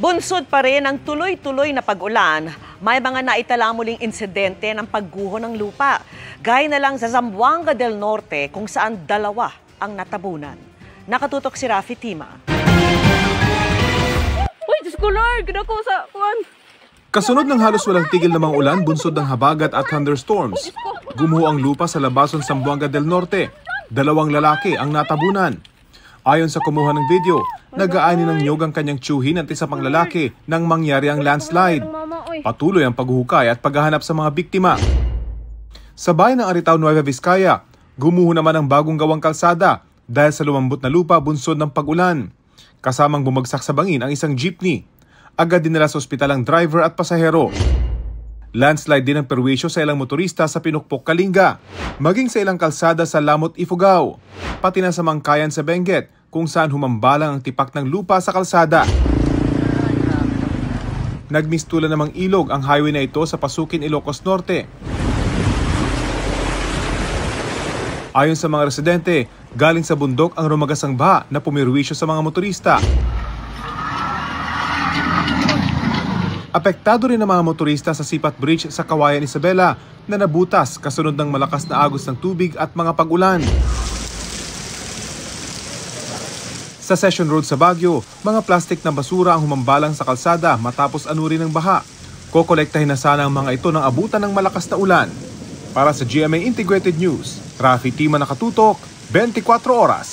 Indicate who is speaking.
Speaker 1: Bunsod pa rin ang tuloy-tuloy na pag-ulan. May mga naitala muling insidente ng pagguho ng lupa. Gaya na lang sa Zamboanga del Norte kung saan dalawa ang natabunan. Nakatutok si Rafi Tima.
Speaker 2: Uy, Diyos ko Lord! Ginako sa kuwan!
Speaker 3: Kasunod ng halos walang tigil na mga ulan, bunsod ng habagat at thunderstorms. Gumuho ang lupa sa Labason, Zamboanga del Norte. Dalawang lalaki ang natabunan. Ayon sa kumuha ng video, nag-aani ng niyog ang kanyang tiyuhin at isa pang lalaki nang mangyari ang landslide. Patuloy ang paghuhukay at paghahanap sa mga biktima. Sa bayan ng Aritao, Nueva Vizcaya, gumuho naman ang bagong gawang kalsada dahil sa lumambot na lupa bunsod ng pag-ulan. Kasamang bumagsak sa bangin ang isang jeepney. Agad dinala sa ospital ang driver at pasahero. Landslide din ang perwisyo sa ilang motorista sa Pinukpok, Kalinga, maging sa ilang kalsada sa Lamot, Ifugao, pati na sa Mangkayan sa Benguet kung saan humambalang ang tipak ng lupa sa kalsada. Nagmistula namang ilog ang highway na ito sa Pasukin, Ilocos Norte. Ayon sa mga residente, galing sa bundok ang rumagasang baha na pumirwisyo sa mga motorista. Apektado rin ang mga motorista sa Sipat Bridge sa Kawayan, Isabela na nabutas kasunod ng malakas na agos ng tubig at mga pag-ulan. Sa Session Road sa Baguio, mga plastik na basura ang humambalang sa kalsada matapos anurin ng baha. Kokolektahin na sana ang mga ito ng abutan ng malakas na ulan. Para sa GMA Integrated News, Rafi Tima, nakatutok, 24 oras.